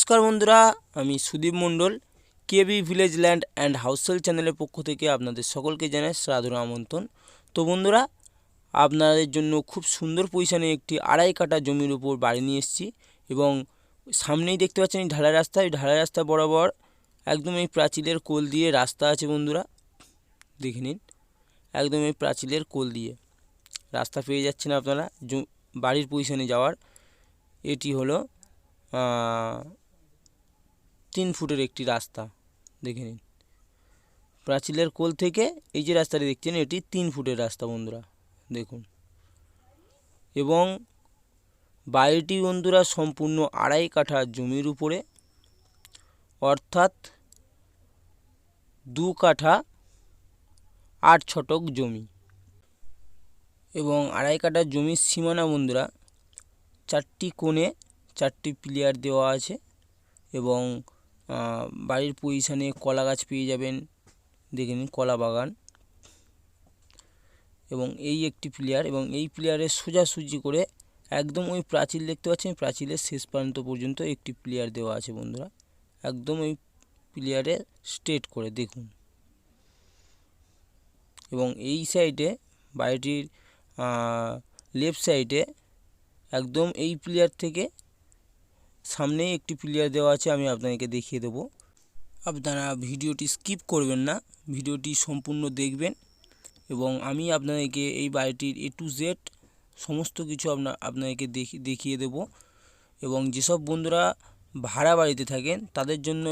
নমস্কার বন্ধুরা, আমি সুদীপ মণ্ডল। কেবি ভিলেজ ল্যান্ড অ্যান্ড হাউসেল চ্যানেলের পক্ষ থেকে আপনাদের সকলকে জানাই সাদর আমন্ত্রণ। তো বন্ধুরা, আপনাদের জন্য খুব সুন্দর পজিশনে একটি 2.5 কাঠা জমির উপর বাড়ি নিয়ে এসেছি এবং সামনেই দেখতে পাচ্ছেন এই ঢালাই রাস্তা। এই ঢালাই রাস্তা বরাবর একদম এই প্রাচীরের কোল দিয়ে রাস্তা আছে বন্ধুরা, দেখে নিন। একদম এই প্রাচীরের কোল দিয়ে রাস্তা পেয়ে যাচ্ছেন আপনারা বাড়ির পজিশনে যাওয়ার। এটি হলো 3 ফুটের একটি রাস্তা, দেখে নিন। প্রাচীরের কোল থেকে এই যে রাস্তাটি দেখছেন, এটি 3 ফুটের রাস্তা বন্ধুরা, দেখুন। এবং বাড়িটি বন্ধুরা সম্পূর্ণ 2.5 কাঠা জমির উপরে, অর্থাৎ 2 কাঠা 8 ছটক জমি। এবং 2.5 কাঠা জমির সীমানা বন্ধুরা 4টি কোণে 4টি পিলার দেওয়া আছে। এবং বাড়ির পজিশনে কলা গাছ পেয়ে যাবেন, দেখে নিন, কলা বাগান। এবং এই একটি পিলার, এবং এই পিলারের সোজাসুজি করে একদম ওই প্রাচীর দেখতে পাচ্ছেন, প্রাচীরের শেষ প্রান্ত পর্যন্ত একটি পিলার দেওয়া আছে বন্ধুরা, একদম ওই পিলারে স্ট্রেট করে, দেখুন। এবং এই সাইডে বাড়িটির লেফট সাইডে একদম এই পিলার থেকে সামনেই একটি পিলার দেওয়া আছে, আমি আপনাদেরকে দেখিয়ে দেবো। আপনারা ভিডিওটি স্কিপ করবেন না, ভিডিওটি সম্পূর্ণ দেখবেন এবং আমি আপনাদেরকে এই বাড়িটির A to Z সমস্ত কিছু আপনাদেরকে দেখিয়ে দেব। এবং যেসব বন্ধুরা ভাড়া বাড়িতে থাকেন তাদের জন্য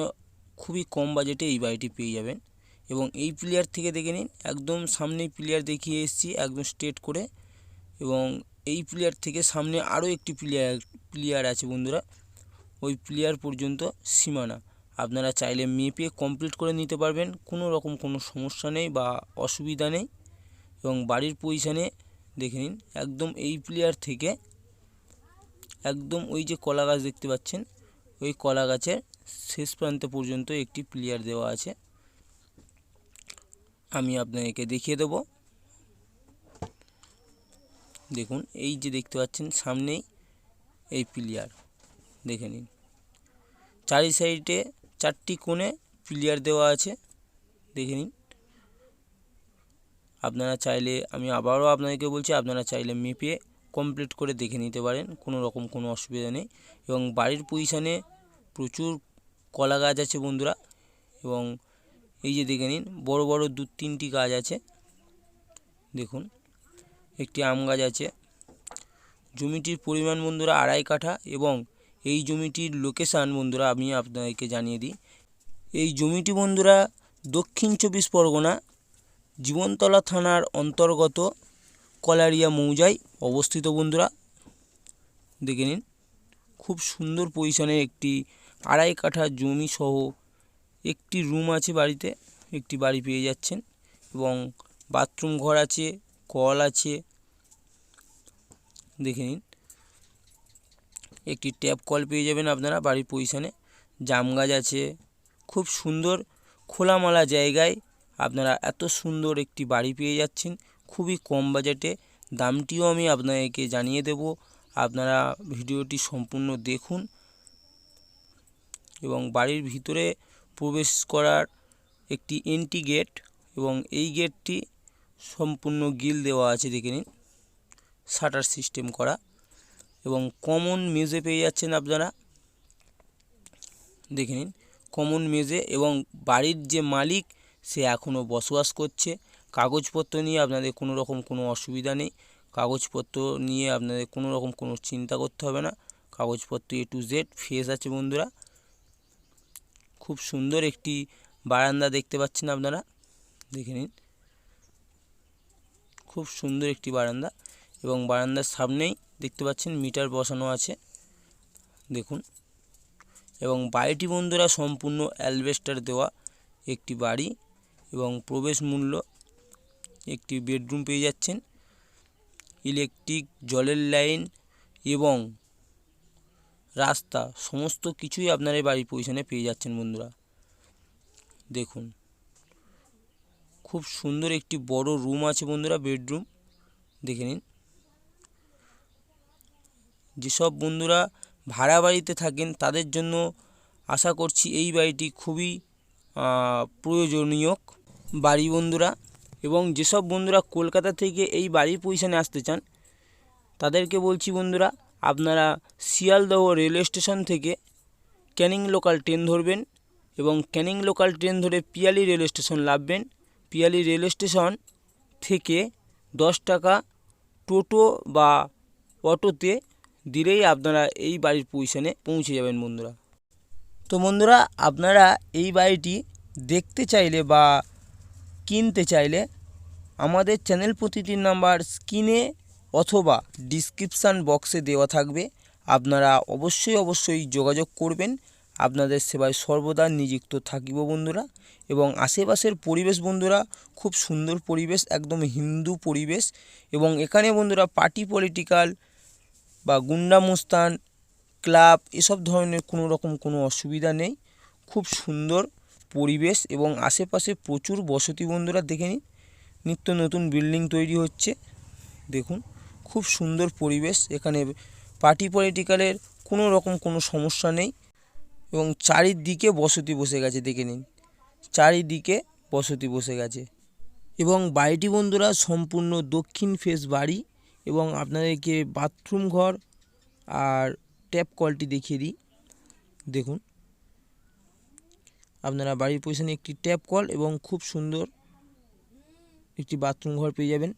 খুবই কম বাজেটে এই বাড়িটি পেয়ে যাবেন। এবং এই পিলার থেকে দেখে নিন, একদম সামনেই পিলার দেখিয়ে এসেছি একদম স্ট্রেট করে। এবং এই পিলার থেকে সামনে আরও একটি পিলার আছে বন্ধুরা, ওই পিলার পর্যন্ত সীমানা। আপনারা চাইলে মেপে কমপ্লিট করে নিতে পারবেন, কোনো রকম কোনো সমস্যা নেই বা অসুবিধা নেই। এবং বাড়ির পজিশনে দেখে নিন, একদম এই পিলার থেকে একদম ওই যে কলা গাছ দেখতে পাচ্ছেন, ওই কলা গাছের শেষ প্রান্ত পর্যন্ত একটি পিলার দেওয়া আছে, আমি আপনাদেরকে দেখিয়ে দেব। দেখুন, এই যে দেখতে পাচ্ছেন সামনেই এই পিলার, দেখে নিন। চারি সাইডে 4টি কোণে পিলার দেওয়া আছে, দেখে নিন। আপনারা চাইলে, আমি আবারও আপনাদেরকে বলছি, আপনারা চাইলে মেপে কমপ্লিট করে দেখে নিতে পারেন, কোনো রকম কোনো অসুবিধা নেই। এবং বাড়ির পজিশনে প্রচুর কলা গাছ আছে বন্ধুরা। এবং এই যে দেখে নিন, বড় বড় 2-3টি গাছ আছে, দেখুন। একটি আম গাছ আছে। জমিটির পরিমাণ বন্ধুরা 2.5 কাঠা। এবং এই জমিটির লোকেশান বন্ধুরা আমি আপনাদেরকে জানিয়ে দিই। এই জমিটি বন্ধুরা দক্ষিণ 24 পরগনা জীবনতলা থানার অন্তর্গত কলারিয়া মৌজায় অবস্থিত বন্ধুরা, দেখে নিন। খুব সুন্দর পজিশনে একটি 2.5 কাঠা জমি সহ একটি রুম আছে বাড়িতে, একটি বাড়ি পেয়ে যাচ্ছেন। এবং বাথরুম ঘর আছে, কল আছে, দেখে নিন। একটি ট্যাপ কল পেয়ে যাবেন আপনারা বাড়ির পজিশনে। জাম গাছ আছে, খুব সুন্দর খোলামেলা জায়গায় আপনারা এত সুন্দর একটি বাড়ি পেয়ে যাচ্ছেন খুবই কম বাজেটে। দামটিও আমি আপনাদেরকে জানিয়ে দেব, আপনারা ভিডিওটি সম্পূর্ণ দেখুন। এবং বাড়ির ভিতরে প্রবেশ করার একটি এন্ট্রি গেট, এবং এই গেটটি সম্পূর্ণ গ্রিল দেওয়া আছে, দেখে নিন, শাটার সিস্টেম করা। এবং কমন মেঝে পেয়ে যাচ্ছেন আপনারা, দেখে নিন, কমন মেঝে। এবং বাড়ির যে মালিক সে এখনও বসবাস করছে। কাগজপত্র নিয়ে আপনাদের কোনো রকম কোনো অসুবিধা নেই, কাগজপত্র নিয়ে আপনাদের কোনো রকম কোনো চিন্তা করতে হবে না। কাগজপত্র A to Z ফ্রেশ আছে বন্ধুরা। খুব সুন্দর একটি বারান্দা দেখতে পাচ্ছেন আপনারা, দেখে নিন, খুব সুন্দর একটি বারান্দা। এবং বারান্দার সামনেই দেখতে পাচ্ছেন মিটার বসানো আছে, দেখুন। এবং বাড়িটি বন্ধুরা সম্পূর্ণ অ্যালবেস্টার দেওয়া একটি বাড়ি। এবং প্রবেশ মূল্য একটি বেডরুম পেয়ে যাচ্ছেন, ইলেকট্রিক, জলের লাইন এবং রাস্তা সমস্ত কিছুই আপনারা এই বাড়ির পজিশনে পেয়ে যাচ্ছেন বন্ধুরা, দেখুন। খুব সুন্দর একটি বড় রুম আছে বন্ধুরা, বেডরুম, দেখে নিন। যেসব বন্ধুরা ভাড়া বাড়িতে থাকেন তাদের জন্য আশা করছি এই বাড়িটি খুবই প্রয়োজনীয় বাড়ি বন্ধুরা। এবং যেসব বন্ধুরা কলকাতা থেকে এই বাড়ির পজিশনে আসতে চান তাদেরকে বলছি বন্ধুরা, আপনারা শিয়ালদহ রেল স্টেশন থেকে ক্যানিং লোকাল ট্রেন ধরবেন এবং ক্যানিং লোকাল ট্রেন ধরে পিয়ালি রেল স্টেশন নামবেন। পিয়ালি রেল স্টেশন থেকে 10 টাকা টোটো বা অটোতে দিলেই আপনারা এই বাড়ির পজিশনে পৌঁছে যাবেন বন্ধুরা। তো বন্ধুরা, আপনারা এই বাড়িটি দেখতে চাইলে বা কিনতে চাইলে আমাদের চ্যানেল প্রতিটির নাম্বার স্ক্রিনে অথবা ডিসক্রিপশান বক্সে দেওয়া থাকবে। আপনারা অবশ্যই যোগাযোগ করবেন। আপনাদের সেবায় সর্বদা নিযুক্ত থাকিব বন্ধুরা। এবং আশেপাশের পরিবেশ বন্ধুরা খুব সুন্দর পরিবেশ, একদম হিন্দু পরিবেশ। এবং এখানে বন্ধুরা পার্টি পলিটিক্যাল বা গুন্ডামস্তান ক্লাব এসব ধরনের কোনো অসুবিধা নেই। খুব সুন্দর পরিবেশ এবং আশেপাশে প্রচুর বসতি বন্ধুরা। দেখে নিন, নিত্য নতুন বিল্ডিং তৈরি হচ্ছে। দেখুন খুব সুন্দর পরিবেশ। এখানে পার্টি পলিটিক্যালের কোনো সমস্যা নেই এবং চারিদিকে বসতি বসে গেছে। দেখে নিন, চারিদিকে বসতি বসে গেছে। এবং বাড়িটি বন্ধুরা সম্পূর্ণ দক্ষিণ ফেস বাড়ি। এবং আপনাদেরকে বাথরুম ঘর আর ট্যাপ কলটি দেখিয়ে দিই। দেখুন, আপনারা বাড়ির পজিশনে একটি ট্যাপ কল এবং খুব সুন্দর একটি বাথরুম ঘর পেয়ে যাবেন।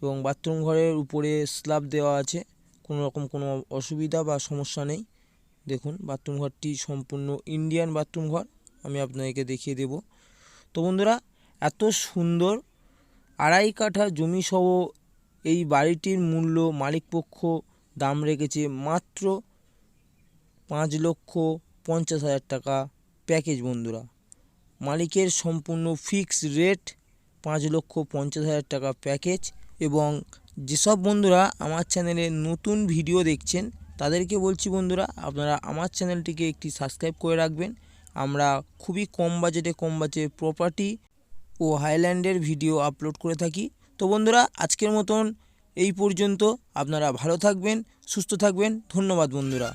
এবং বাথরুম ঘরের উপরে স্ল্যাব দেওয়া আছে, কোনো অসুবিধা বা সমস্যা নেই। দেখুন, বাথরুম ঘরটি সম্পূর্ণ ইন্ডিয়ান বাথরুম ঘর, আমি আপনাদেরকে দেখিয়ে দেব। তো বন্ধুরা, এত সুন্দর 2.5 কাঠা জমি সহ এই বাড়িটির মূল্য মালিকপক্ষ দাম রেখেছে মাত্র 5,50,000 টাকা প্যাকেজ বন্ধুরা। মালিকের সম্পূর্ণ ফিক্সড রেট 5,50,000 টাকা প্যাকেজ। এবং যেসব বন্ধুরা আমার চ্যানেলে নতুন ভিডিও দেখছেন তাদেরকে বলছি বন্ধুরা, আপনারা আমার চ্যানেলটিকে একটি সাবস্ক্রাইব করে রাখবেন। আমরা খুবই কম বাজেটে প্রপার্টি ও হাইল্যান্ডের ভিডিও আপলোড করে থাকি। তো বন্ধুরা, আজকের মতন এই পর্যন্ত। আপনারা ভালো থাকবেন, সুস্থ থাকবেন। ধন্যবাদ বন্ধুরা।